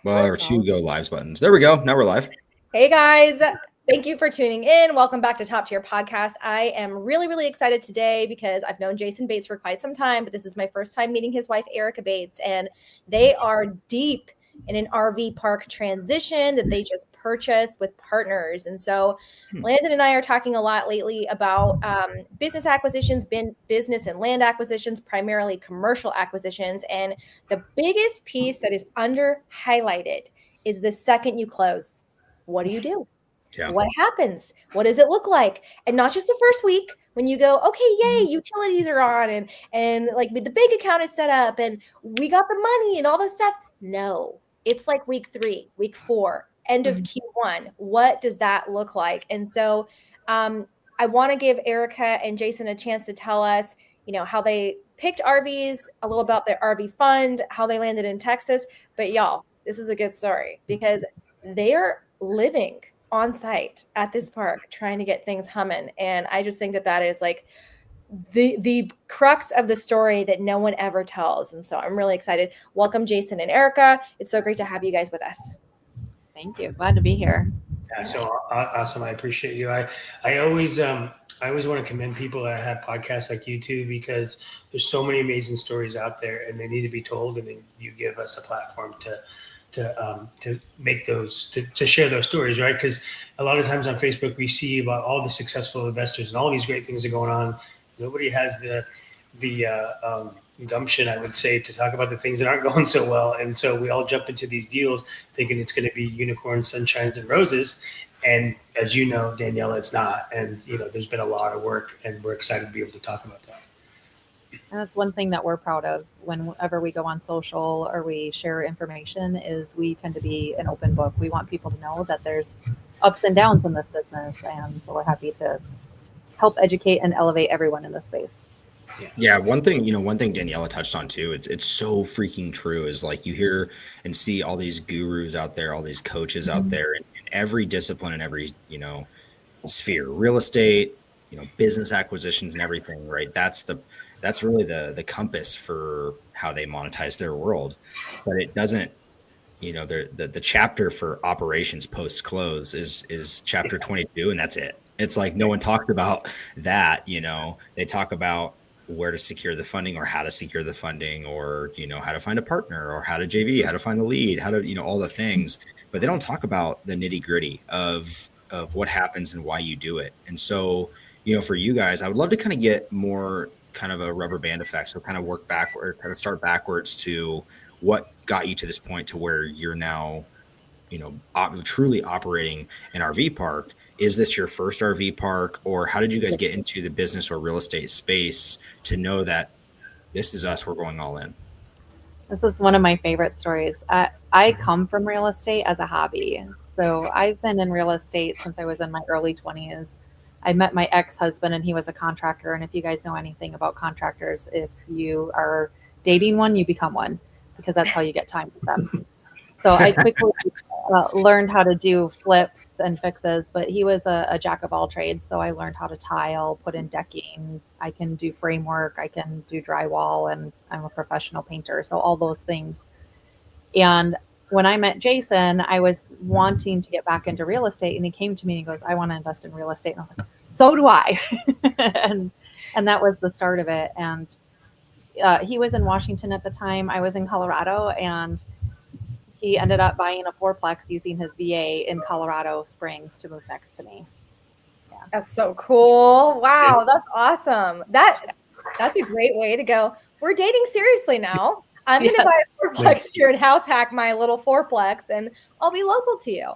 Well, there were two go lives buttons. There we go. Now we're live. Hey guys, thank you for tuning in. Welcome back to Top Tier Podcast. I am really excited today because I've known Jason Bates for quite some time, but this is my first time meeting his wife, Erika Bates, and they are deep in an RV park transition that they just purchased with partners. And so Landon and I are talking a lot lately about business acquisitions, business and land acquisitions, primarily commercial acquisitions. And the biggest piece that is under highlighted is the second you close. What do you do? Yeah. What happens? What does it look like? And not just the first week when you go, okay, yay, utilities are on and like the bank account is set up and we got the money and all this stuff. No, it's like week 3, week 4, end of Q1. What does that look like? And so I want to give Erika and Jason a chance to tell us, how they picked RVs, a little about their RV fund, how they landed in Texas. But y'all, this is a good story because they are living on site at this park trying to get things humming. And I just think that is like the crux of the story that no one ever tells. And so I'm really excited. Welcome, Jason and Erika. It's so great to have you guys with us. Thank you. Glad to be here. Yeah, so awesome. I appreciate you. I always want to commend people that have podcasts like you two, because there's so many amazing stories out there and they need to be told. And then you give us a platform to make those, to share those stories, right? Because a lot of times on Facebook, we see about all the successful investors and all these great things are going on. Nobody has the gumption, I would say, to talk about the things that aren't going so well. And so we all jump into these deals thinking it's going to be unicorns, sunshines, and roses. And as you know, Daniela, it's not. And, there's been a lot of work and we're excited to be able to talk about that. And that's one thing that we're proud of whenever we go on social or we share information is we tend to be an open book. We want people to know that there's ups and downs in this business. And so we're happy to help educate and elevate everyone in this space. Yeah. One thing Daniela touched on too, it's so freaking true, is like you hear and see all these gurus out there, all these coaches out there in every discipline and every, sphere, real estate, business acquisitions and everything, right? That's really the compass for how they monetize their world. But it doesn't, the chapter for operations post close is chapter 22, and that's it. It's like no one talks about that. They talk about where to secure the funding or how to secure the funding, or how to find a partner, or how to JV, how to find the lead, how to all the things, but they don't talk about the nitty gritty of what happens and why you do it. And so for you guys, I would love to kind of get more kind of a rubber band effect, so kind of work backward, kind of start backwards to what got you to this point to where you're now truly operating an RV park. Is this your first RV park, or how did you guys get into the business or real estate space to know that this is us, we're going all in? This is one of my favorite stories. I come from real estate as a hobby. So I've been in real estate since I was in my early 20s. I met my ex-husband and he was a contractor. And if you guys know anything about contractors, if you are dating one, you become one, because that's how you get time with them. So I quickly learned how to do flips and fixes, but he was a jack of all trades. So I learned how to tile, put in decking. I can do framework. I can do drywall, and I'm a professional painter. So all those things. And when I met Jason, I was wanting to get back into real estate, and he came to me and he goes, I want to invest in real estate. And I was like, so do I. and that was the start of it. And he was in Washington at the time. I was in Colorado, and he ended up buying a fourplex using his VA in Colorado Springs to move next to me. Yeah. That's so cool. Wow. That's awesome. That's a great way to go. We're dating seriously now. I'm going to buy a fourplex here and house hack my little fourplex, and I'll be local to you.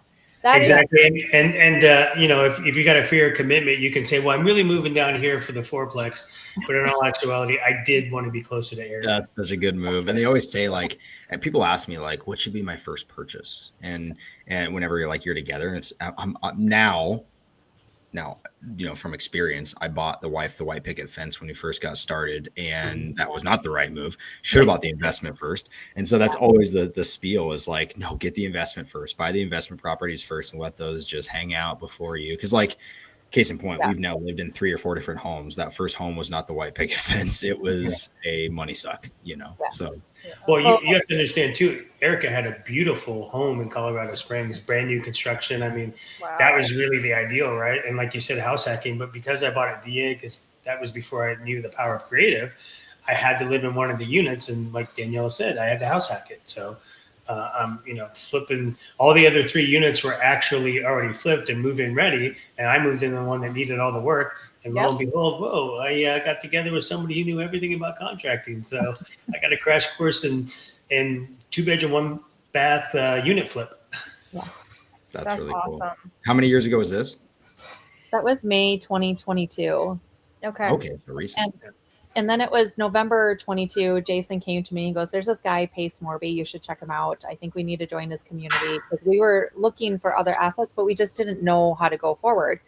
Exactly. And if you got a fear of commitment, you can say, well, I'm really moving down here for the fourplex. But in all actuality, I did want to be closer to Erika. That's such a good move. And they always say, like, and people ask me, like, what should be my first purchase? And whenever you're together, and it's I'm now, from experience, I bought the wife the white picket fence when we first got started, and that was not the right move. Should have bought the investment first. And so that's always the spiel is like, no, get the investment first, buy the investment properties first, and let those just hang out before you. Because like Case in point, Yeah. we've now lived in 3 or 4 different homes. That first home was not the white picket fence. It was a money suck, you know? Yeah. So, Well, you have to understand too, Erika had a beautiful home in Colorado Springs, brand new construction. I mean, Wow. that was really the ideal, right? And like you said, house hacking, but because I bought it VA, because that was before I knew the power of creative, I had to live in one of the units. And like Daniela said, I had to house hack it. So I'm, flipping. All the other 3 units were actually already flipped and move-in ready, and I moved in the one that needed all the work. And lo and behold, whoa! I got together with somebody who knew everything about contracting. So I got a crash course in 2-bedroom, 1-bath unit flip. Yeah, that's really awesome. cool. How many years ago was this? that was May 2022. Okay, so recent. And then it was November 22. Jason came to me and goes, there's this guy, Pace Morby. You should check him out. I think we need to join his community, because we were looking for other assets, but we just didn't know how to go forward,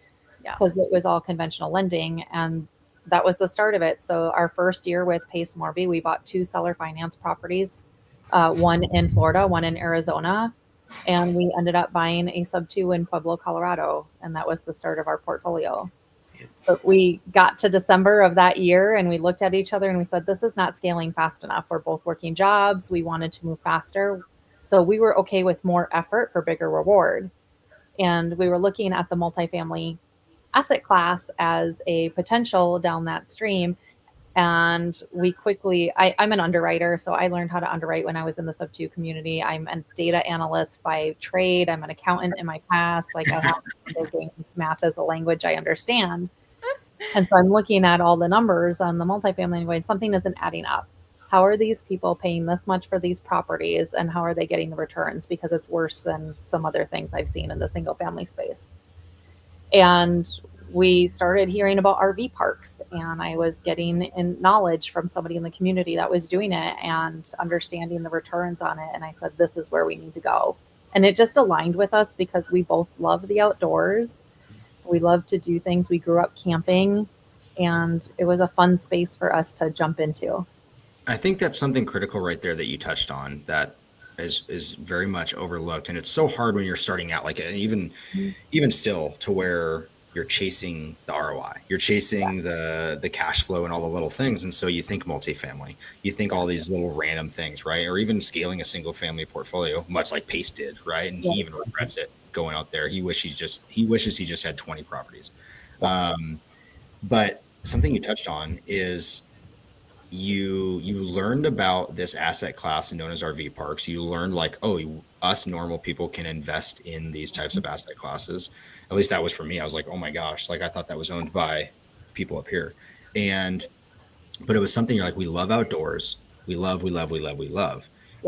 because it was all conventional lending. And that was the start of it. So our first year with Pace Morby, we bought 2 seller finance properties, one in Florida, one in Arizona. And we ended up buying a sub 2 in Pueblo, Colorado. And that was the start of our portfolio. But we got to December of that year and we looked at each other and we said, this is not scaling fast enough. We're both working jobs. We wanted to move faster. So we were okay with more effort for bigger reward. And we were looking at the multifamily asset class as a potential down that stream. And we quickly, I'm an underwriter, so I learned how to underwrite when I was in the sub 2 community. I'm a data analyst by trade. I'm an accountant in my past. Like, I have math as a language I understand. And so I'm looking at all the numbers on the multifamily and going, something isn't adding up. How are these people paying this much for these properties, and how are they getting the returns? Because it's worse than some other things I've seen in the single family space. And we started hearing about RV parks, and I was getting in knowledge from somebody in the community that was doing it and understanding the returns on it. And I said, this is where we need to go. And it just aligned with us because we both love the outdoors. We love to do things. We grew up camping, and it was a fun space for us to jump into. I think that's something critical right there that you touched on that is very much overlooked. And it's so hard when you're starting out, like even still, to where you're chasing the ROI, you're chasing the cash flow and all the little things. And so you think multifamily, you think all these little random things, right? Or even scaling a single family portfolio, much like Pace did, right? And he even regrets it going out there. He wishes he just had 20 properties. But something you touched on is you learned about this asset class known as RV parks. You learned like, oh, us normal people can invest in these types of asset classes. At least that was for me. I was like, oh my gosh, like I thought that was owned by people up here. But it was something like, we love outdoors. We love.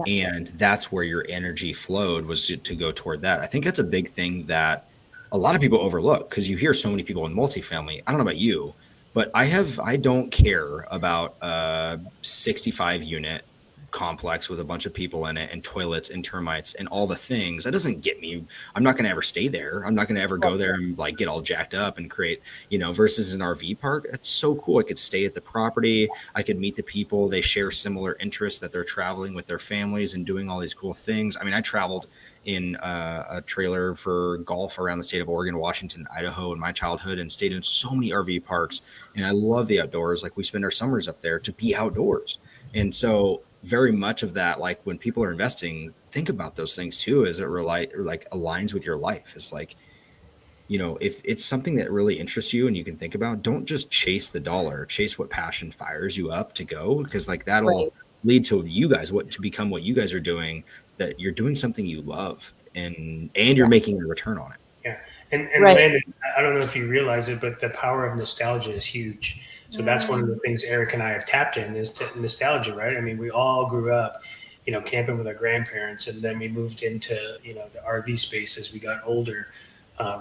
Yeah. And that's where your energy flowed, was to go toward that. I think that's a big thing that a lot of people overlook, because you hear so many people in multifamily. I don't know about you, but I don't care about a 65 unit complex with a bunch of people in it and toilets and termites and all the things. That doesn't get me. I'm not going to ever stay there. I'm not going to ever go there and like get all jacked up and create, versus an RV park. That's so cool. I could stay at the property. I could meet the people. They share similar interests, that they're traveling with their families and doing all these cool things. I mean, I traveled in a trailer for golf around the state of Oregon, Washington, Idaho in my childhood, and stayed in so many RV parks. And I love the outdoors. Like, we spend our summers up there to be outdoors. And so very much of that, like when people are investing, think about those things too, as it aligns with your life. It's like, if it's something that really interests you and you can think about, don't just chase the dollar, chase what passion fires you up to go, because like that'll lead to you guys, to become what you guys are doing, that you're doing something you love and you're making a return on it. Yeah. And Landon, I don't know if you realize it, but the power of nostalgia is huge. So that's one of the things Eric and I have tapped in, is nostalgia, right? I mean, we all grew up, camping with our grandparents, and then we moved into, the RV space as we got older,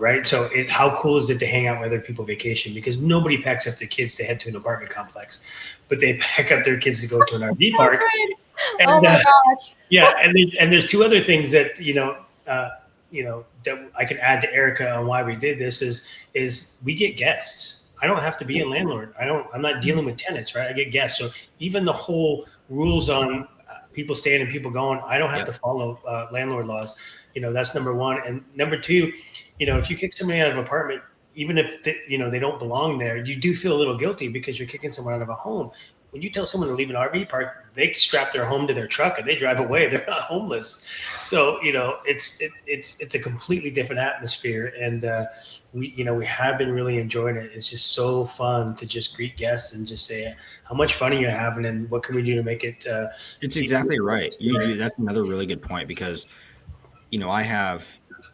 right? So how cool is it to hang out with other people vacation? Because nobody packs up their kids to head to an apartment complex, but they pack up their kids to go to an RV park. And, oh my gosh. Yeah. And there's 2 other things that, that I can add to Erika on why we did this is we get guests. I don't have to be a landlord. I'm not dealing with tenants, right? I get guests. So even the whole rules on people staying and people going, I don't have to follow landlord laws. That's number one. And number two, if you kick somebody out of an apartment, even if they don't belong there, you do feel a little guilty because you're kicking someone out of a home. When you tell someone to leave an RV park, they strap their home to their truck and they drive away. They're not homeless. So, it's a completely different atmosphere. And we have been really enjoying it. It's just so fun to just greet guests and just say how much fun are you having and what can we do to make it. It's exactly right. That's another really good point because,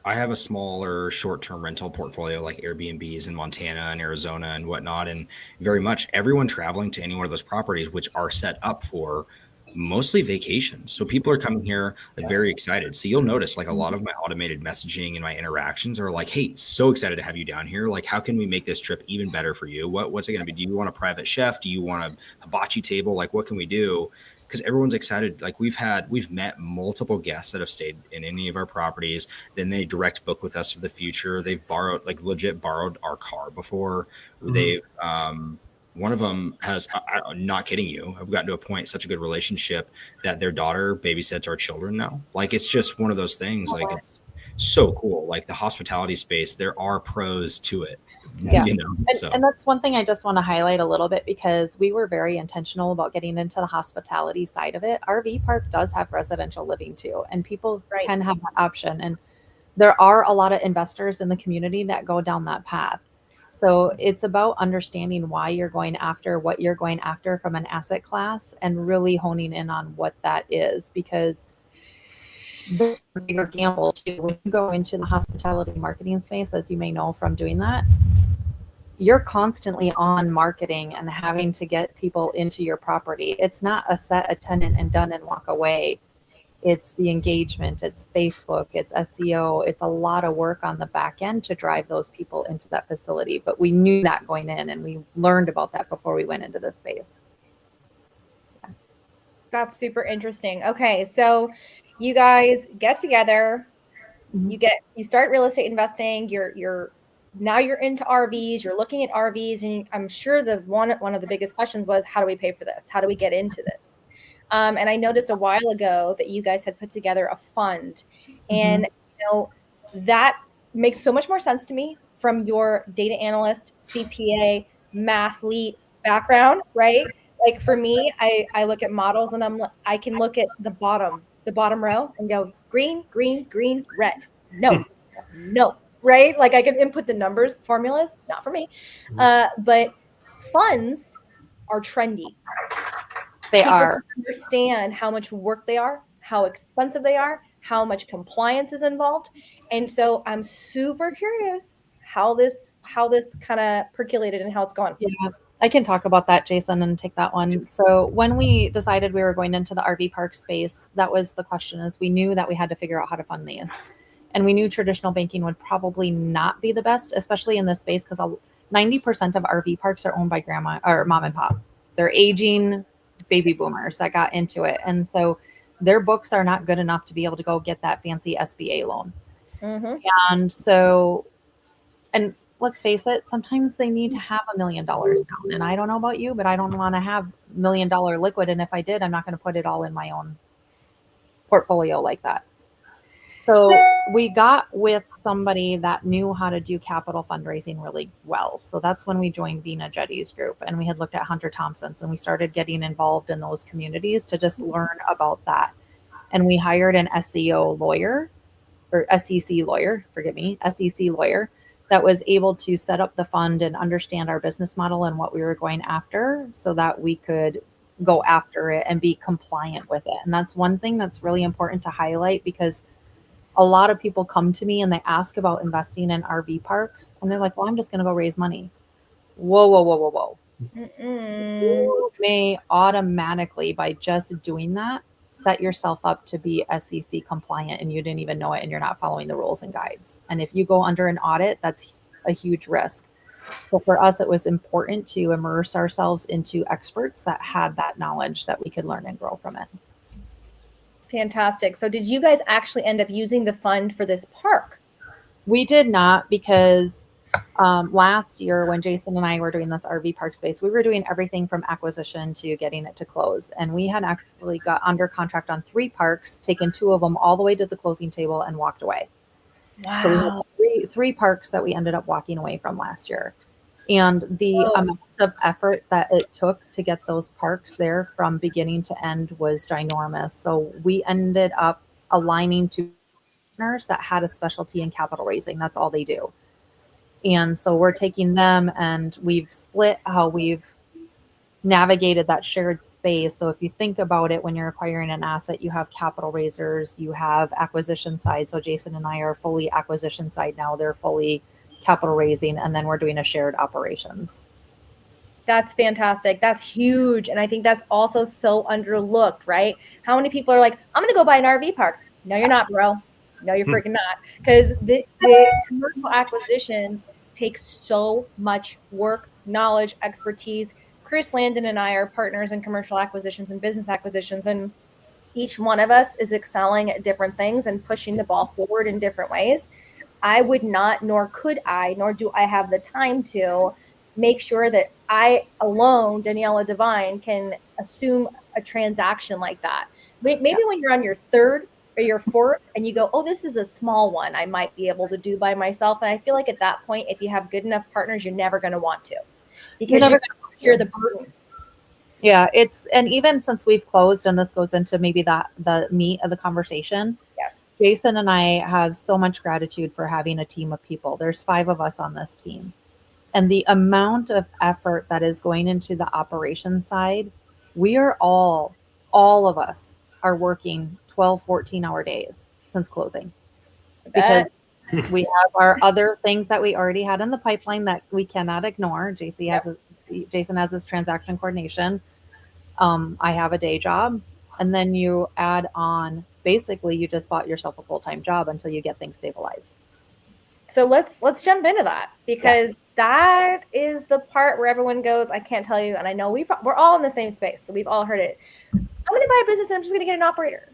I have a smaller short-term rental portfolio like Airbnbs in Montana and Arizona and whatnot. And very much everyone traveling to any one of those properties, which are set up for mostly vacations. So people are coming here like very excited. So you'll notice like a lot of my automated messaging and my interactions are like, hey, so excited to have you down here. Like, how can we make this trip even better for you? What's it going to be? Do you want a private chef? Do you want a hibachi table? Like, what can we do? Because everyone's excited. Like we've met multiple guests that have stayed in any of our properties. Then they direct book with us for the future. They've legit borrowed our car before. They've, one of them has, I'm not kidding you, I've gotten to a point, such a good relationship that their daughter babysits our children now. Like, it's just one of those things. Like, it's so cool. Like the hospitality space, there are pros to it. Yeah. And that's one thing I just want to highlight a little bit because we were very intentional about getting into the hospitality side of it. RV park does have residential living too, and people can have that option. And there are a lot of investors in the community that go down that path. So it's about understanding why you're going after what you're going after from an asset class and really honing in on what that is, because this is a bigger gamble too. When you go into the hospitality marketing space, as you may know from doing that, you're constantly on marketing and having to get people into your property. It's not a set a tenant and done and walk away. It's the engagement, it's Facebook, it's SEO, it's a lot of work on the back end to drive those people into that facility. But we knew that going in and we learned about that before we went into this space. Yeah. That's super interesting. Okay, so you guys get together, you start real estate investing, now you're into RVs, you're looking at RVs, and I'm sure one of the biggest questions was, how do we pay for this? How do we get into this? And I noticed a while ago that you guys had put together a fund, and that makes so much more sense to me from your data analyst, CPA, mathlete background, right? Like for me, I look at models and I can look at the bottom row and go green, green, green, red. No, right? Like I can input the numbers, formulas, not for me. But funds are trendy. They are. Understand how much work they are, how expensive they are, how much compliance is involved. And so I'm super curious how this kind of percolated and how it's gone. Yeah, I can talk about that, Jason, and take that one. So when we decided we were going into the RV park space, that was the question, is we knew that we had to figure out how to fund these. And we knew traditional banking would probably not be the best, especially in this space, because 90% of RV parks are owned by grandma or mom and pop. They're aging baby boomers that got into it. And so their books are not good enough to be able to go get that fancy SBA loan. And so, and let's face it, sometimes they need to have $1 million down. And I don't know about you, but I don't want to have $1 million liquid. And if I did, I'm not going to put it all in my own portfolio like that. So we got with somebody that knew how to do capital fundraising really well. So that's when we joined Vina Jetty's group, and we had looked at Hunter Thompson's, and we started getting involved in those communities to just learn about that. And we hired an SEO lawyer, or SEC lawyer, SEC lawyer, that was able to set up the fund and understand our business model and what we were going after so that we could go after it and be compliant with it. And that's one thing that's really important to highlight, because a lot of people come to me and they ask about investing in RV parks, and they're like, well, I'm just going to go raise money. Whoa. You may automatically, by just doing that, set yourself up to be SEC compliant, and you didn't even know it, and you're not following the rules and guides. And if you go under an audit, that's a huge risk. So for us, it was important to immerse ourselves into experts that had that knowledge that we could learn and grow from it. Fantastic. So did you guys actually end up using the fund for this park? We did not, because last year when Jason and I were doing this RV park space, we were doing everything from acquisition to getting it to close. And we had actually got under contract on 3 parks, taken 2 of them all the way to the closing table and walked away. So we Wow. had three parks that we ended up walking away from last year. And the amount of effort that it took to get those parks there from beginning to end was ginormous. So we ended up aligning to partners that had a specialty in capital raising. That's all they do. And so we're taking them, and we've split how we've navigated that shared space. So if you think about it, when you're acquiring an asset, you have capital raisers, you have acquisition side. So Jason and I are fully acquisition side now. They're fully capital raising, and then we're doing a shared operations. That's fantastic. That's huge. And I think that's also so underlooked, right? How many people are like, I'm going to go buy an RV park? No, you're not, bro. No, you're freaking not. Because the commercial acquisitions take so much work, knowledge, expertise. Chris Landon and I are partners in commercial acquisitions and business acquisitions. And each one of us is excelling at different things and pushing the ball forward in different ways. I would not, nor could I, nor do I have the time to make sure that I alone, Daniela Devine, can assume a transaction like that. Maybe when you're on your third or your fourth and you go, oh, this is a small one, I might be able to do by myself. And I feel like at that point, if you have good enough partners, you're never going to want to, because you're going to share the burden. Yeah, and even since we've closed, and this goes into maybe the meat of the conversation. Yes. Jason and I have so much gratitude for having a team of people. There's 5 of us on this team. And the amount of effort that is going into the operations side, we are all of us are working 12, 14-hour days since closing. Because we have our other things that we already had in the pipeline that we cannot ignore. Jason has his transaction coordination. I have a day job. And then you add on, basically you just bought yourself a full-time job until you get things stabilized. So let's jump into that, because that is the part where everyone goes, I can't tell you. And I know we're all in the same space. So we've all heard it. I'm going to buy a business and I'm just going to get an operator.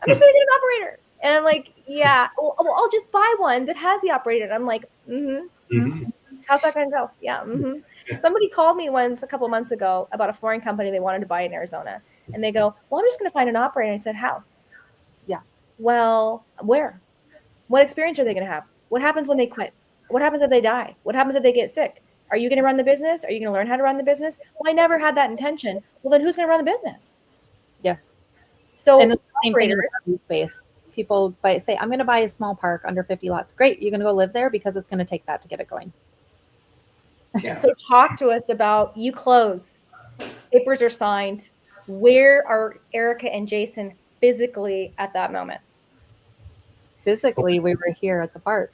I'm just going to get an operator. And I'm like, yeah, well, I'll just buy one that has the operator. And I'm like, how's that going to go? Yeah. Somebody called me once a couple of months ago about a flooring company they wanted to buy in Arizona. And they go, well, I'm just going to find an operator. And I said, how? Yeah. Well, where? What experience are they going to have? What happens when they quit? What happens if they die? What happens if they get sick? Are you going to run the business? Are you going to learn how to run the business? Well, I never had that intention. Well, then who's going to run the business? Yes. So and the same thing in the space. People say, I'm going to buy a small park under 50 lots. Great. You're going to go live there, because it's going to take that to get it going. Yeah. So talk to us about, you close, papers are signed. Where are Erika and Jason physically at that moment? Physically, we were here at the park.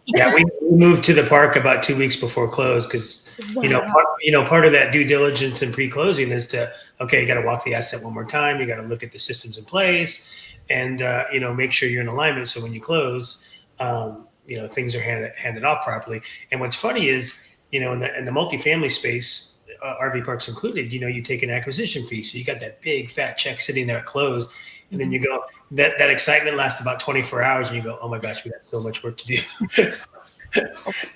Yeah, we moved to the park about 2 weeks before close, because part of that due diligence and pre-closing is to, you got to walk the asset one more time. You got to look at the systems in place, and make sure you're in alignment. So when you close, things are handed off properly. And what's funny is, in the multifamily space, RV parks included, you take an acquisition fee, so you got that big fat check sitting there at close. And then you go, that excitement lasts about 24 hours, and you go, oh my gosh, we got so much work to do.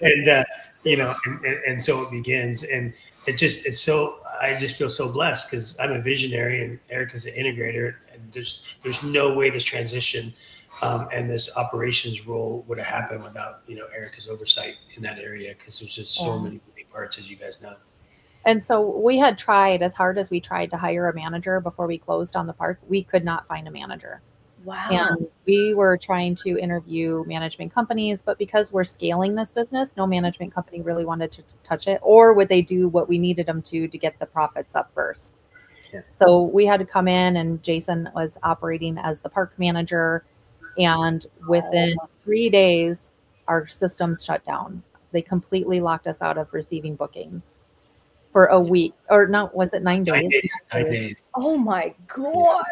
and so it begins. And I just feel so blessed, because I'm a visionary and Erika's an integrator. And there's no way this transition and this operations role would have happened without, Erika's oversight in that area, because there's just so many moving parts, as you guys know. And so we had tried, as hard as we tried to hire a manager before we closed on the park, we could not find a manager. Wow. And we were trying to interview management companies, but because we're scaling this business, no management company really wanted to touch it, or would they do what we needed them to get the profits up first. Yeah. So we had to come in, and Jason was operating as the park manager. And within 3 days, our systems shut down. They completely locked us out of receiving bookings for a week, or no, was it 9 days? 9 days. Oh my God.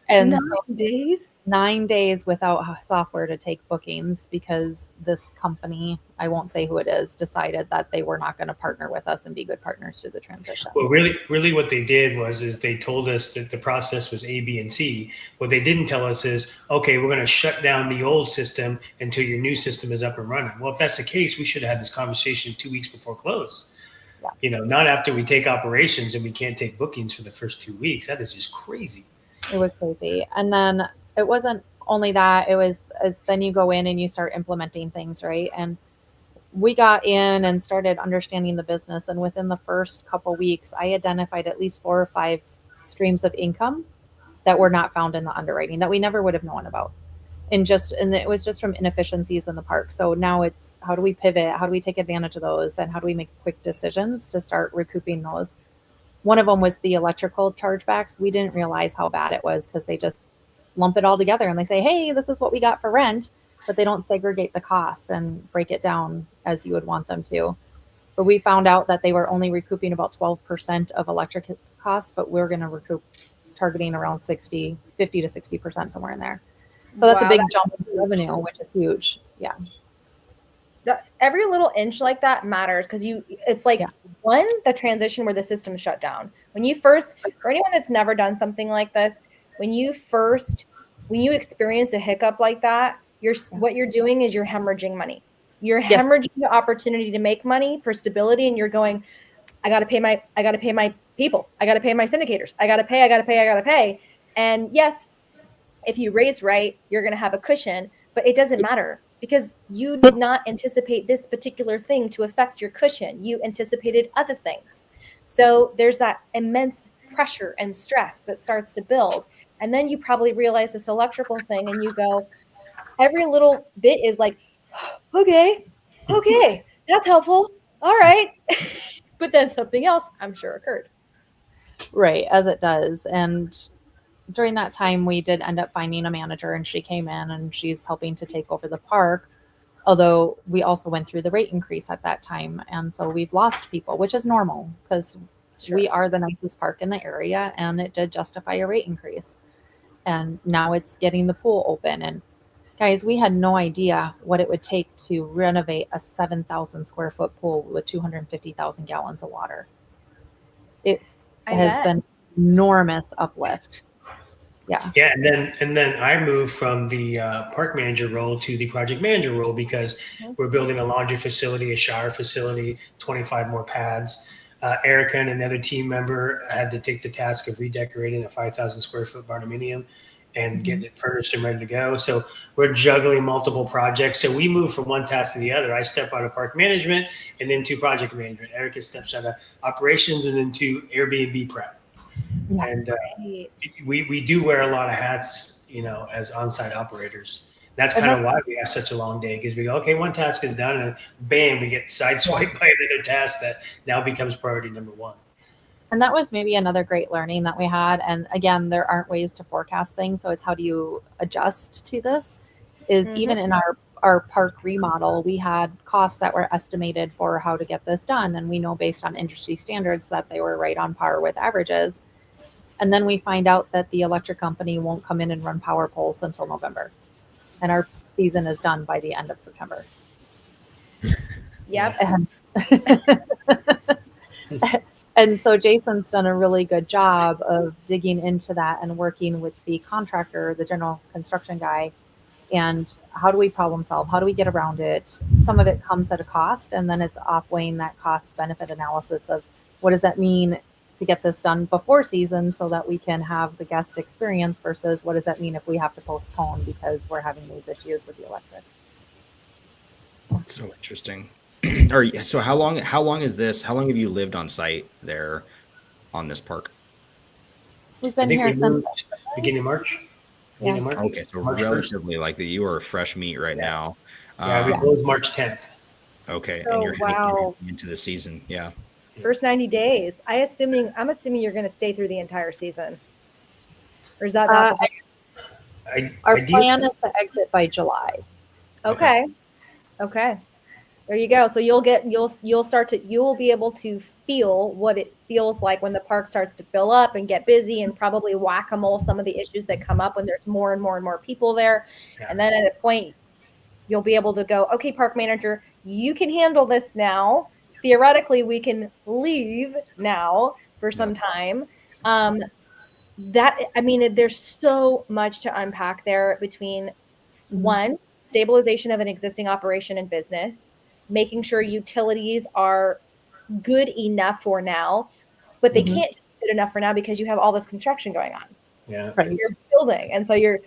And 9 days? 9 days without software to take bookings, because this company, I won't say who it is, decided that they were not going to partner with us and be good partners through the transition. Well, really what they did is they told us that the process was A, B, and C. What they didn't tell us is, okay, we're going to shut down the old system until your new system is up and running. Well, if that's the case, we should have had this conversation 2 weeks before close. Yeah. Not after we take operations and we can't take bookings for the first 2 weeks. That is just crazy. It was crazy. And then it wasn't only that, it was as then you go in and you start implementing things, right? And we got in and started understanding the business. And within the first couple weeks, I identified at least 4 or 5 streams of income that were not found in the underwriting that we never would have known about. And it was just from inefficiencies in the park. So now it's how do we pivot? How do we take advantage of those? And how do we make quick decisions to start recouping those? One of them was the electrical chargebacks. We didn't realize how bad it was because they just lump it all together and they say, hey, this is what we got for rent, but they don't segregate the costs and break it down as you would want them to. But we found out that they were only recouping about 12% of electric costs, but we're going to recoup targeting around 50 to 60%, somewhere in there. So that's a big jump in revenue, which is huge. Yeah. Every little inch like that matters because it's like one, the transition where the system shut down. When you first, for anyone that's never done something like this, when you experience a hiccup like that, what you're doing is you're hemorrhaging money. You're hemorrhaging the opportunity to make money for stability, and you're going, I got to pay my people. I got to pay my syndicators. I got to pay. And yes, if you raise right, you're going to have a cushion, but it doesn't matter because you did not anticipate this particular thing to affect your cushion. You anticipated other things. So there's that immense pressure and stress that starts to build. And then you probably realize this electrical thing and you go, every little bit is like, okay, that's helpful. All right. But then something else, I'm sure, occurred. Right, as it does. And during that time, we did end up finding a manager, and she came in and she's helping to take over the park. Although we also went through the rate increase at that time. And so we've lost people, which is normal because we are the nicest park in the area and it did justify a rate increase. And now it's getting the pool open. And guys, we had no idea what it would take to renovate a 7,000 square foot pool with 250,000 gallons of water. It has been enormous uplift. Yeah, and then I moved from the park manager role to the project manager role because we're building a laundry facility, a shower facility, 25 more pads. Erika and another team member had to take the task of redecorating a 5,000 square foot barnuminium and getting it furnished and ready to go. So we're juggling multiple projects. So we move from one task to the other. I step out of park management and into project management. Erika steps out of operations and into Airbnb prep. Yeah. And we do wear a lot of hats, as on-site operators. That's kind of why we have such a long day, because we go, okay, one task is done, and bam, we get sideswiped by another task that now becomes priority number one. And that was maybe another great learning that we had. And again, there aren't ways to forecast things. So it's how do you adjust to this? Even in our park remodel, we had costs that were estimated for how to get this done. And we know based on industry standards that they were right on par with averages. And then we find out that the electric company won't come in and run power poles until November. And our season is done by the end of September. Yep. And so Jason's done a really good job of digging into that and working with the contractor, the general construction guy, and how do we problem solve? How do we get around it? Some of it comes at a cost, and then it's off-weighing that cost benefit analysis of what does that mean to get this done before season so that we can have the guest experience versus what does that mean if we have to postpone because we're having these issues with the electric. That's so interesting. So how long is this? How long have you lived on site there on this park? We've been here since beginning of March. Yeah. March. Okay, so March relatively 1st. Like you are fresh meat right now. Yeah, we closed March 10th. Okay, and you're heading into the season. Yeah. First 90 days. I'm assuming you're going to stay through the entire season. Or is that not our plan is to exit by July. Okay. There you go. So you'll be able to feel what it feels like when the park starts to fill up and get busy, and probably whack-a-mole some of the issues that come up when there's more and more and more people there. Yeah. And then at a point, you'll be able to go, okay, park manager, you can handle this now. Theoretically, we can leave now for some time. There's so much to unpack there between one, stabilization of an existing operation and business, making sure utilities are good enough for now, but they can't just be good enough for now because you have all this construction going on. Yeah, right. You're building, and so you're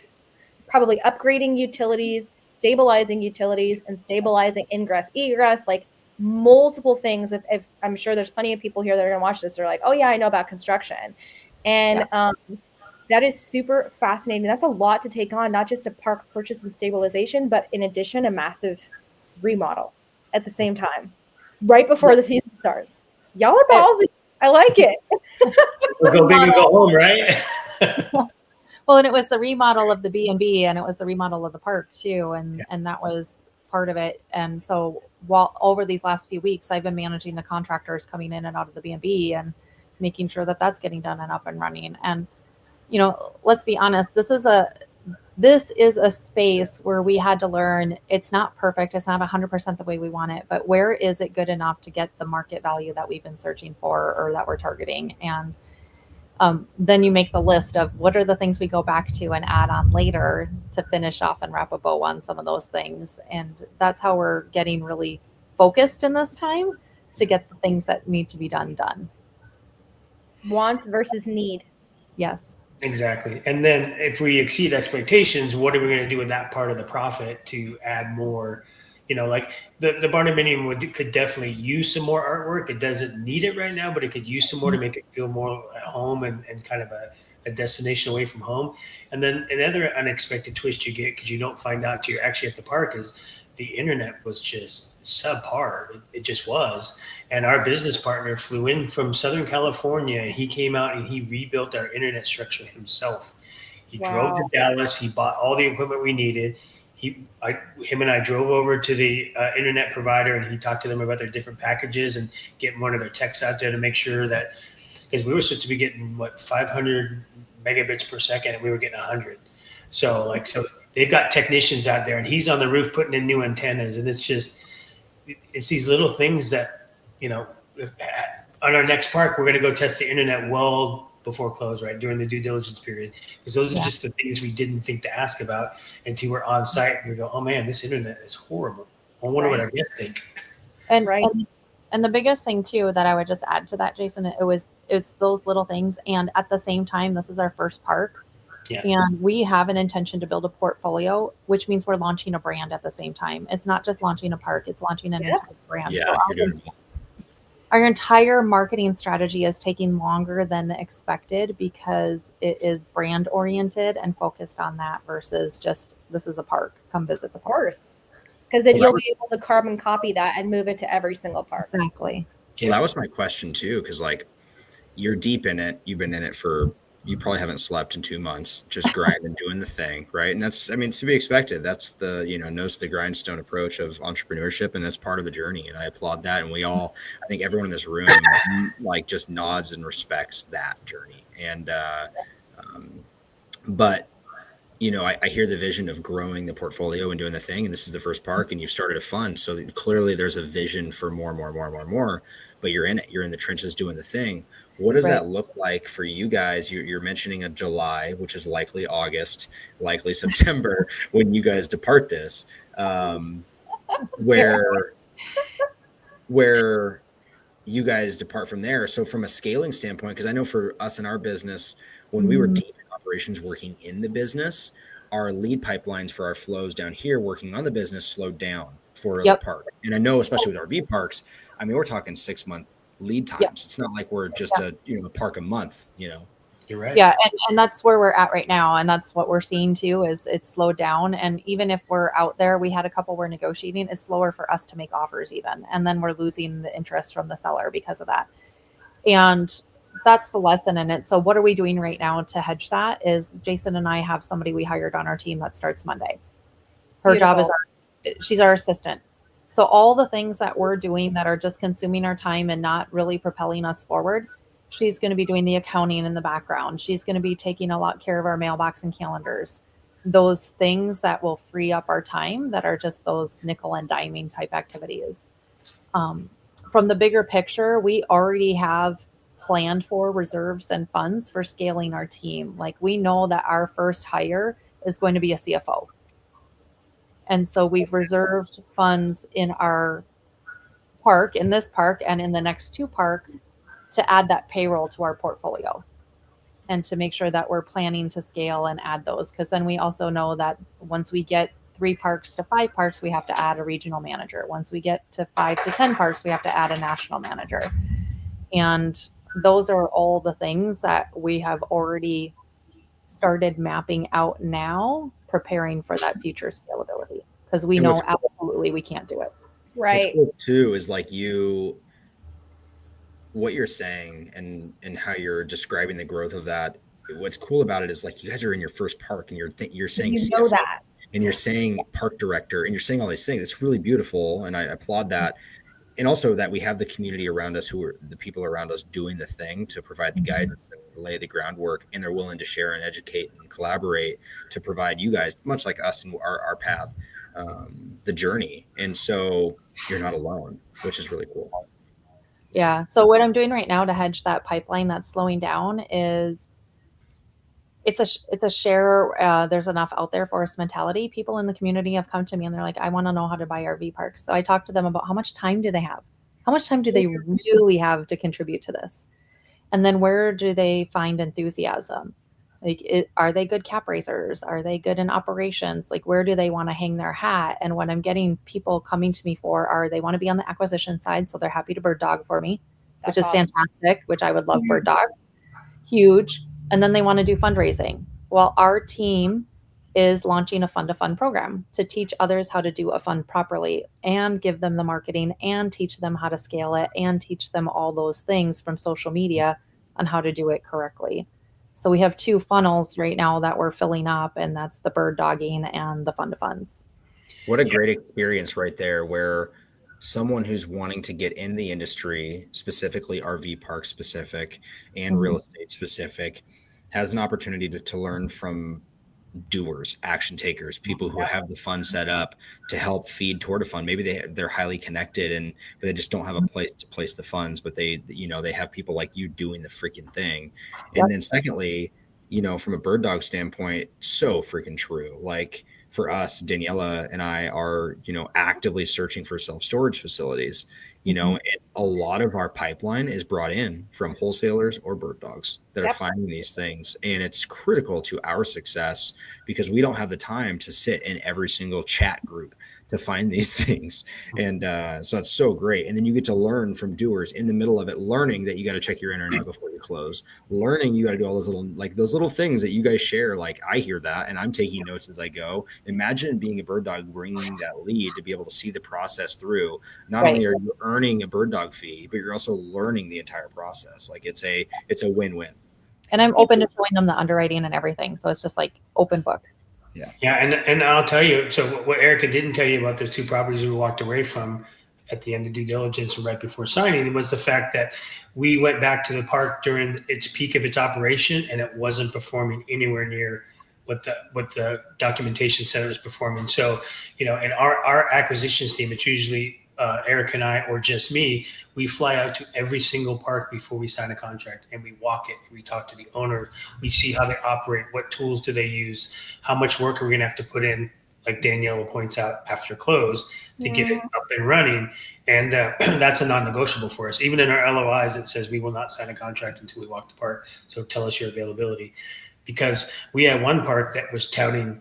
probably upgrading utilities, stabilizing utilities, and stabilizing ingress, egress, like multiple things. If I'm sure there's plenty of people here that are going to watch this, they're like, oh yeah, I know about construction. And that is super fascinating. That's a lot to take on, not just a park purchase and stabilization, but in addition, a massive remodel at the same time, right before the season starts. Y'all are ballsy. I like it. Go big and go home, right? Well, and it was the remodel of the B&B, and it was the remodel of the park too, and that was part of it. And so while over these last few weeks, I've been managing the contractors coming in and out of the B&B and making sure that that's getting done and up and running. And you know, let's be honest, this is a space where we had to learn it's not perfect. It's not 100% the way we want it, but where is it good enough to get the market value that we've been searching for or that we're targeting? And then you make the list of what are the things we go back to and add on later to finish off and wrap a bow on some of those things. And that's how we're getting really focused in this time to get the things that need to be done. Want versus need. Yes. Exactly. And then if we exceed expectations, what are we going to do with that part of the profit to add more? You know, like the barndominium could definitely use some more artwork. It doesn't need it right now, but it could use some more to make it feel more at home and kind of a destination away from home. And then another unexpected twist you get, because you don't find out till you're actually at the park, is the internet was just subpar. It just was. And our business partner flew in from Southern California. He came out and he rebuilt our internet structure himself. He drove to Dallas. He bought all the equipment we needed. Him and I drove over to the internet provider, and he talked to them about their different packages and getting one of their techs out there to make sure that, because we were supposed to be getting 500 megabits per second, and we were getting 100. So they've got technicians out there, and he's on the roof putting in new antennas, and it's these little things that, you know, on our next park, we're going to go test the internet well before close, right, during the due diligence period, because those are just the things we didn't think to ask about until we're on site and we go, oh man, this internet is horrible. I wonder what our guests think. And the biggest thing too that I would just add to that, Jason, it's those little things. And at the same time, this is our first park. Yeah. And we have an intention to build a portfolio, which means we're launching a brand at the same time. It's not just launching a park, it's launching an entire brand. Yeah, so our entire marketing strategy is taking longer than expected because it is brand oriented and focused on that versus just, this is a park, come visit the park. Because then you'll be able to carbon copy that and move it to every single park. Exactly. Well, that was my question too, because like you're deep in it. You've been in it you probably haven't slept in 2 months, just grinding, doing the thing, right? And that's, I mean, it's to be expected. That's the, nose to the grindstone approach of entrepreneurship, and that's part of the journey. And I applaud that. And we all, I think everyone in this room, like just nods and respects that journey. And, but I hear the vision of growing the portfolio and doing the thing, and this is the first park, and you've started a fund. So clearly there's a vision for more, but you're in it. You're in the trenches doing the thing. What does that look like for you guys? You're mentioning a July, which is likely August, likely September, when you guys depart this, where you guys depart from there. So from a scaling standpoint, because I know for us in our business, when we were deep in operations working in the business, our lead pipelines for our flows down here working on the business slowed down for the park. And I know, especially with RV parks, I mean, we're talking 6-month lead times. It's not like we're just a park a month. You're right. Yeah, and that's where we're at right now, and that's what we're seeing too. Is it's slowed down, and even if we're out there, we had a couple we're negotiating. It's slower for us to make offers even, and then we're losing the interest from the seller because of that. And that's the lesson in it. So what are we doing right now to hedge that? Is Jason and I have somebody we hired on our team that starts Monday. Her job is she's our assistant. So all the things that we're doing that are just consuming our time and not really propelling us forward, she's going to be doing the accounting in the background. She's going to be taking a lot care of our mailbox and calendars. Those things that will free up our time that are just those nickel and diming type activities. From the bigger picture, we already have planned for reserves and funds for scaling our team. Like we know that our first hire is going to be a CFO. And so we've reserved funds in our park, in this park, and in the next 2 parks to add that payroll to our portfolio. and to make sure that we're planning to scale and add those. Because then we also know that once we get 3 parks to 5 parks, we have to add a regional manager. Once we get to 5 to 10 parks, we have to add a national manager. And those are all the things that we have already started mapping out now, preparing for that future scalability, because we know absolutely we can't do it. Right. What's cool too is like what you're saying and how you're describing the growth of that. What's cool about it is like you guys are in your first park and you're saying CFO, that, and you're saying park director, and you're saying all these things. It's really beautiful, and I applaud that. And also that we have the community around us, who are the people around us doing the thing to provide the guidance and lay the groundwork, and they're willing to share and educate and collaborate to provide you guys, much like us in our path, the journey. And so you're not alone, which is really cool. Yeah. So what I'm doing right now to hedge that pipeline that's slowing down is it's a share. There's enough out there for us mentality. People in the community have come to me and they're like, I want to know how to buy RV parks. So I talk to them about how much time do they have? How much time do they really have to contribute to this? And then where do they find enthusiasm? Like, are they good cap raisers? Are they good in operations? Like, where do they want to hang their hat? And what I'm getting people coming to me for are they want to be on the acquisition side. So they're happy to bird dog for me, which is fantastic, which I would love bird dog. Huge. And then they want to do fundraising. Well, our team is launching a fund-to-fund program to teach others how to do a fund properly and give them the marketing and teach them how to scale it and teach them all those things from social media on how to do it correctly. So we have 2 funnels right now that we're filling up, and that's the bird dogging and the fund-to-funds. What a great experience right there, where someone who's wanting to get in the industry, specifically RV park specific and real estate specific, has an opportunity to learn from doers, action takers, people who have the fund set up to help feed toward a fund. Maybe they're highly connected but they just don't have a place to place the funds, but they have people like you doing the freaking thing. And then secondly, from a bird dog standpoint, so freaking true. Like for us, Daniela and I are, actively searching for self-storage facilities, and a lot of our pipeline is brought in from wholesalers or bird dogs that are finding these things. And it's critical to our success because we don't have the time to sit in every single chat group to find these things. And so it's so great. And then you get to learn from doers in the middle of it, learning that you got to check your internet before you close, learning you got to do all those little things that you guys share. Like I hear that and I'm taking notes as I go. Imagine being a bird dog, bringing that lead to be able to see the process through. Not only are you earning a bird dog fee, but you're also learning the entire process. Like it's a win-win. And I'm open to showing them the underwriting and everything. So it's just like open book. Yeah. And I'll tell you, so what Erika didn't tell you about those 2 properties we walked away from at the end of due diligence and right before signing was the fact that we went back to the park during its peak of its operation and it wasn't performing anywhere near what the documentation said it was performing. So, in our acquisitions team, it's usually Erika and I, or just me, we fly out to every single park before we sign a contract and we walk it. We talk to the owner. We see how they operate. What tools do they use? How much work are we going to have to put in, like Daniela points out, after close to get it up and running? And that's a non-negotiable for us. Even in our LOIs, it says we will not sign a contract until we walk the park. So tell us your availability. Because we had one park that was touting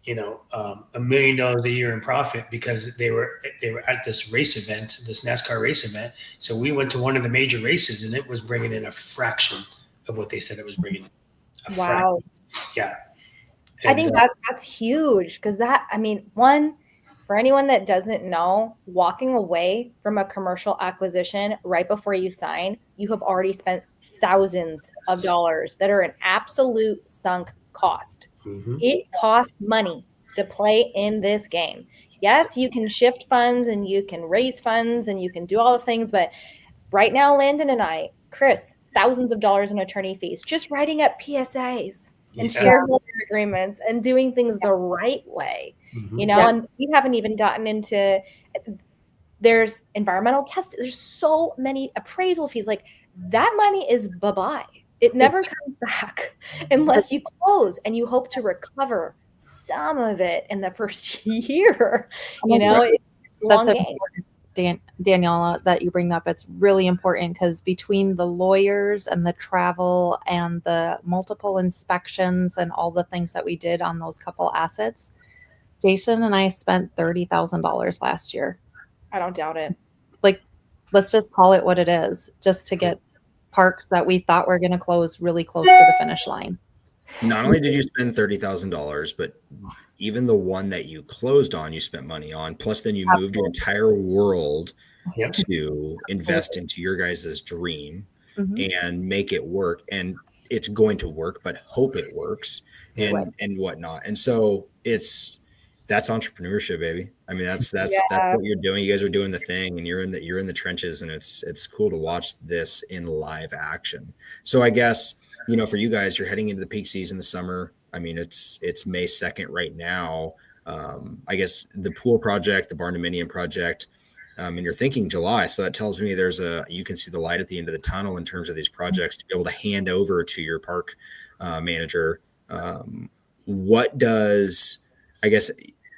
$1 million a year in profit because they were at this race event, this NASCAR race event. So we went to one of the major races and it was bringing in a fraction of what they said it was bringing in. Wow. Yeah. And I think that's huge because for anyone that doesn't know, walking away from a commercial acquisition right before you sign, you have already spent thousands of dollars that are an absolute sunk cost. It costs money to play in this game. Yes, you can shift funds and you can raise funds and you can do all the things, but right now, Landon and I, Chris, thousands of dollars in attorney fees, just writing up PSAs and shareholder agreements and doing things the right way, and we haven't even gotten into, there's environmental tests. There's so many appraisal fees. Like that money is bye-bye. It never comes back unless you close and you hope to recover some of it in the first year. It's a long game. Daniela, that you bring up. It's really important because between the lawyers and the travel and the multiple inspections and all the things that we did on those couple assets, Jason and I spent $30,000 last year. I don't doubt it. Like, let's just call it what it is, just to get parks that we thought were going to close really close to the finish line. Not only did you spend $30,000, but even the one that you closed on, you spent money on. Plus, then you moved your entire world to invest into your guys' dream and make it work. And it's going to work, but hope it works and whatnot. And so that's entrepreneurship, baby. I mean, that's what you're doing. You guys are doing the thing, and you're in the trenches, and it's cool to watch this in live action. So I guess, for you guys, you're heading into the peak season this summer. I mean, it's May 2nd right now. I guess the pool project, the barn dominium project, and you're thinking July. So that tells me you can see the light at the end of the tunnel in terms of these projects to be able to hand over to your park manager.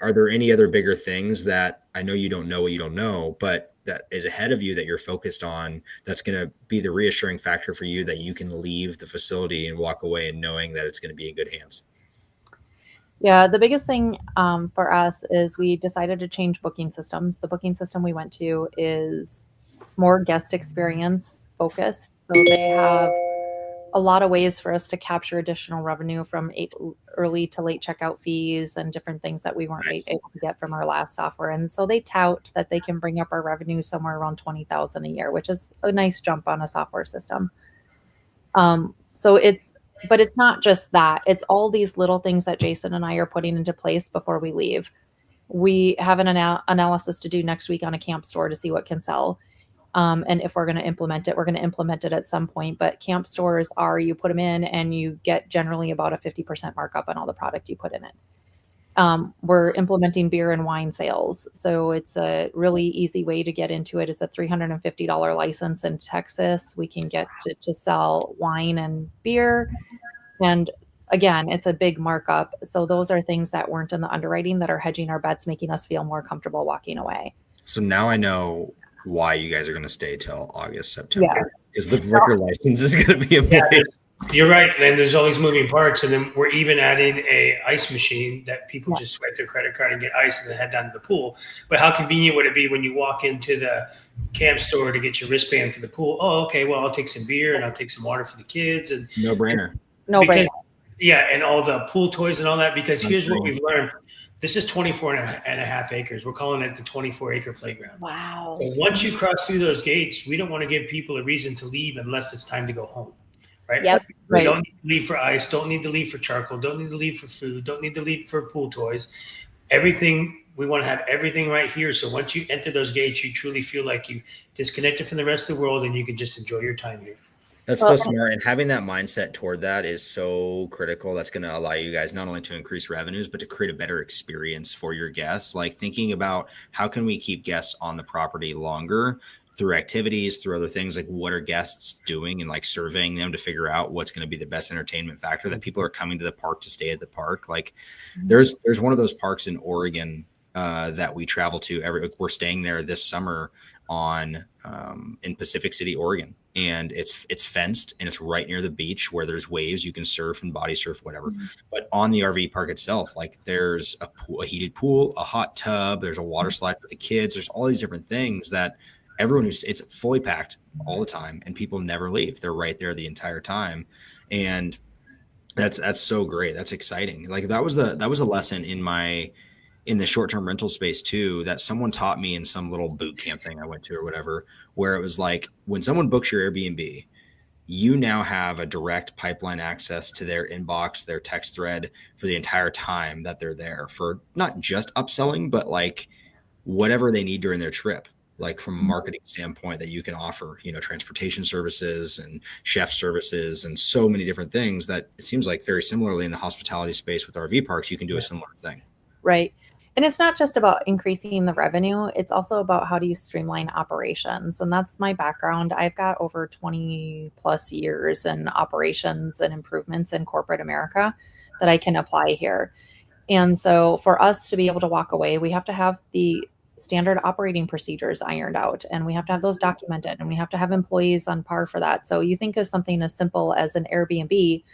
Are there any other bigger things that I know you don't know what you don't know, but that is ahead of you that you're focused on, that's going to be the reassuring factor for you that you can leave the facility and walk away and knowing that it's going to be in good hands? Yeah, the biggest thing for us is we decided to change booking systems. The booking system we went to is more guest experience focused. So they have a lot of ways for us to capture additional revenue from early to late checkout fees and different things that we weren't able to get from our last software. And so they tout that they can bring up our revenue somewhere around $20,000 a year, which is a nice jump on a software system. But it's not just that. It's all these little things that Jason and I are putting into place before we leave. We have an analysis to do next week on a camp store to see what can sell. And if we're going to implement it, we're going to implement it at some point. But camp stores you put them in and you get generally about a 50% markup on all the product you put in it. We're implementing beer and wine sales. So it's a really easy way to get into it. It's a $350 license in Texas. We can get to sell wine and beer. And again, it's a big markup. So those are things that weren't in the underwriting that are hedging our bets, making us feel more comfortable walking away. So now I know why you guys are going to stay till August, September, because the liquor license is going to be in place. You're right. And there's all these moving parts. And then we're even adding a ice machine that people just swipe their credit card and get ice and then head down to the pool. But how convenient would it be when you walk into the camp store to get your wristband for the pool? Oh, okay. Well, I'll take some beer and I'll take some water for the kids. And no brainer. Yeah. And all the pool toys and all that, because here's what we've learned. This is 24 and a half acres. We're calling it the 24-acre playground. Wow. So once you cross through those gates, we don't want to give people a reason to leave unless it's time to go home, right? Yep. We don't need to leave for ice, don't need to leave for charcoal, don't need to leave for food, don't need to leave for pool toys. Everything, we want to have everything right here. So once you enter those gates, you truly feel like you disconnected from the rest of the world and you can just enjoy your time here. That's so smart. And having that mindset toward that is so critical. That's going to allow you guys not only to increase revenues, but to create a better experience for your guests. Like thinking about how can we keep guests on the property longer through activities, through other things, like what are guests doing, and like surveying them to figure out what's going to be the best entertainment factor that people are coming to the park to stay at the park. Like there's one of those parks in Oregon that we travel to we're staying there this summer in Pacific City, Oregon. And it's fenced and it's right near the beach where there's waves. You can surf and body surf, whatever. But on the RV park itself, like there's a heated pool, a hot tub, there's a water slide for the kids. There's all these different things that it's fully packed all the time and people never leave. They're right there the entire time. And that's so great. That's exciting. Like that was a lesson in the short-term rental space too, that someone taught me in some little boot camp thing I went to or whatever, where it was like, when someone books your Airbnb, you now have a direct pipeline access to their inbox, their text thread for the entire time that they're there, for not just upselling, but like whatever they need during their trip, like from a marketing standpoint that you can offer, transportation services and chef services and so many different things that it seems like very similarly in the hospitality space with RV parks, you can do a similar thing. Right. And it's not just about increasing the revenue. It's also about how do you streamline operations. And that's my background. I've got over 20 plus years in operations and improvements in corporate America that I can apply here. And so for us to be able to walk away, we have to have the standard operating procedures ironed out, and we have to have those documented, and we have to have employees on par for that. So you think of something as simple as an Airbnb.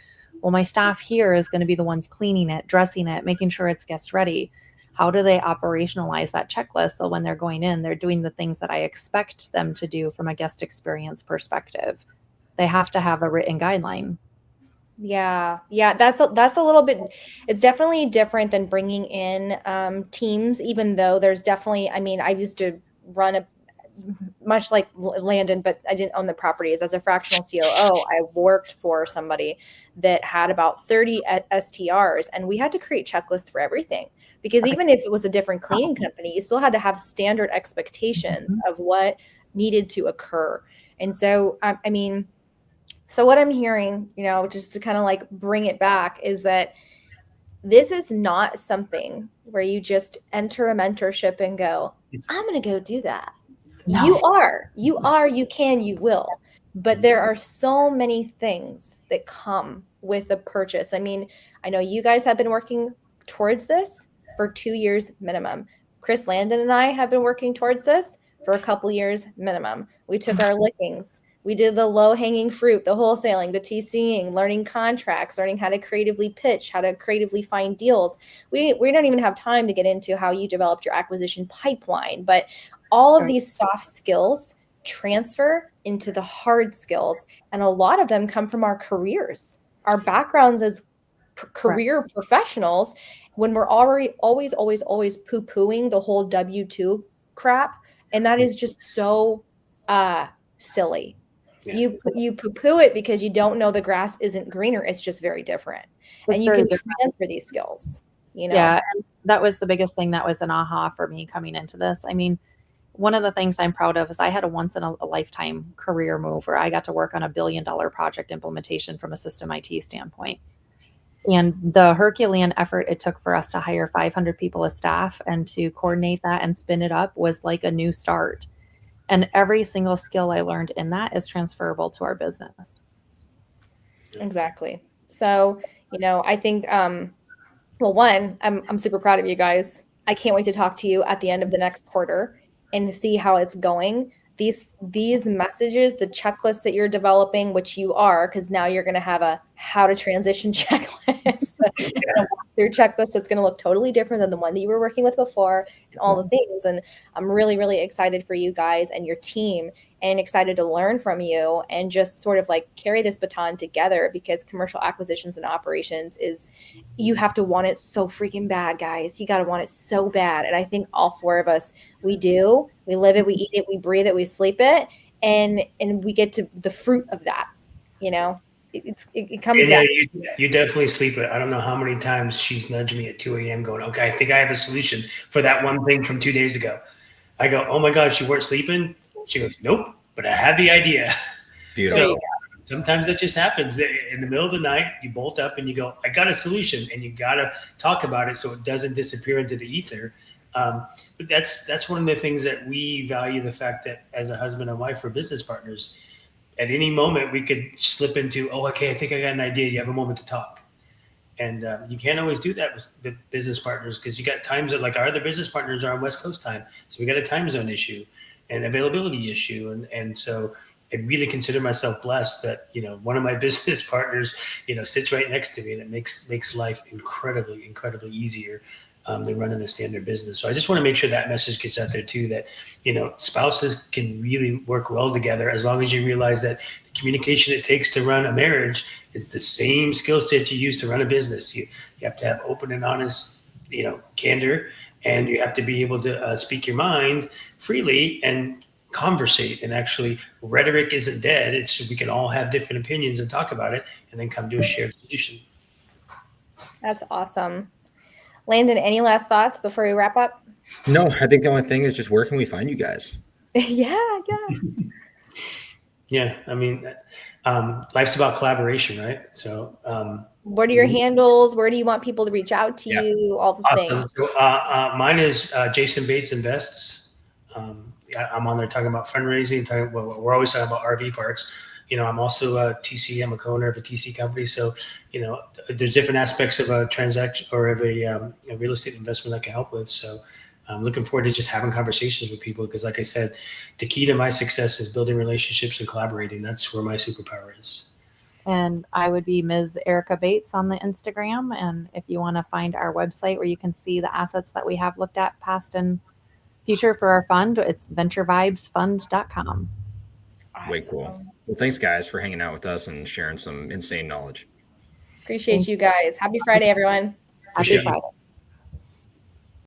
Well, my staff here is going to be the ones cleaning it, dressing it, making sure it's guest ready. How do they operationalize that checklist so when they're going in, they're doing the things that I expect them to do from a guest experience perspective? They have to have a written guideline. Yeah, that's a little bit. It's definitely different than bringing in teams. Even though there's definitely, I mean, I used to run a much like Landon, but I didn't own the properties. As a fractional COO, I worked for somebody that had about 30 STRs, and we had to create checklists for everything, because even if it was a different cleaning company, you still had to have standard expectations of what needed to occur. And so, I mean, so what I'm hearing, you know, just to kind of like bring it back, is that this is not something where you just enter a mentorship and go, I'm going to go do that. No. You can, you will. But there are so many things that come with a purchase. I mean, I know you guys have been working towards this for 2 years minimum. Chris, Landon, and I have been working towards this for a couple years minimum. We took our lickings. We did the low-hanging fruit, the wholesaling, the TCing, learning contracts, learning how to creatively pitch, how to creatively find deals. We don't even have time to get into how you developed your acquisition pipeline, but all of these soft skills transfer into the hard skills, and a lot of them come from our careers, our backgrounds as career professionals, when we're already always poo-pooing the whole W-2 crap, and that is just so silly. Yeah. You poo-poo it because you don't know the grass isn't greener. It's just very different. And you can transfer these skills, you know? Yeah, and that was the biggest thing that was an aha for me coming into this. I mean, one of the things I'm proud of is I had a once in a lifetime career move where I got to work on $1 billion project implementation from a system IT standpoint. And the Herculean effort it took for us to hire 500 people as staff and to coordinate that and spin it up was like a new start. And every single skill I learned in that is transferable to our business. Exactly. So, you know, I think, well, one, I'm super proud of you guys. I can't wait to talk to you at the end of the next quarter and to see how it's going. These messages, the checklist that you're developing, which you are, because now you're going to have a how to transition checklist, a walkthrough checklist that's going to look totally different than the one that you were working with before, and all the things. And I'm really, really excited for you guys and your team, and excited to learn from you and just sort of like carry this baton together, because commercial acquisitions and operations is, you have to want it so freaking bad, guys. You got to want it so bad. And I think all four of us, we do. We live it, we eat it, we breathe it, we sleep it, and we get to the fruit of that, you know? It comes back. You definitely sleep it. I don't know how many times she's nudged me at 2 a.m. going, okay, I think I have a solution for that one thing from 2 days ago. I go, oh my God, you weren't sleeping? She goes, nope, but I had the idea. Beautiful. So sometimes that just happens. In the middle of the night, you bolt up and you go, I got a solution, and you got to talk about it so it doesn't disappear into the ether. But that's one of the things that we value, the fact that as a husband and wife, we're business partners. At any moment, we could slip into, oh, okay, I think I got an idea. You have a moment to talk. And you can't always do that with business partners, because you got times that, like, our other business partners are on West Coast time. So we got a time zone issue and availability issue. And so I really consider myself blessed that, you know, one of my business partners, you know, sits right next to me, and it makes life incredibly, incredibly easier than running a standard business. So I just want to make sure that message gets out there too, that, you know, spouses can really work well together as long as you realize that the communication it takes to run a marriage is the same skill set you use to run a business. You have to have open and honest, you know, candor, and you have to be able to speak your mind freely and conversate. And actually, rhetoric isn't dead. It's, we can all have different opinions and talk about it and then come to a shared solution. That's awesome. Landon, any last thoughts before we wrap up? No, I think the only thing is just, where can we find you guys? Yeah. Yeah, I mean, life's about collaboration, right? So what are your handles? Where do you want people to reach out to you? All the things. So, mine is Jason Bates Invests. I'm on there talking about fundraising. We're always talking about RV parks. You know, I'm also a TC. I'm a co-owner of a TC company. So, you know, there's different aspects of a transaction or of a real estate investment I can help with. So I'm looking forward to just having conversations with people because, like I said, the key to my success is building relationships and collaborating. That's where my superpower is. And I would be Ms. Erika Bates on the Instagram. And if you want to find our website where you can see the assets that we have looked at past and future for our fund, it's venturevibesfund.com. Way cool. Well, thanks guys for hanging out with us and sharing some insane knowledge. Appreciate you guys. Happy Friday, everyone. Happy Friday.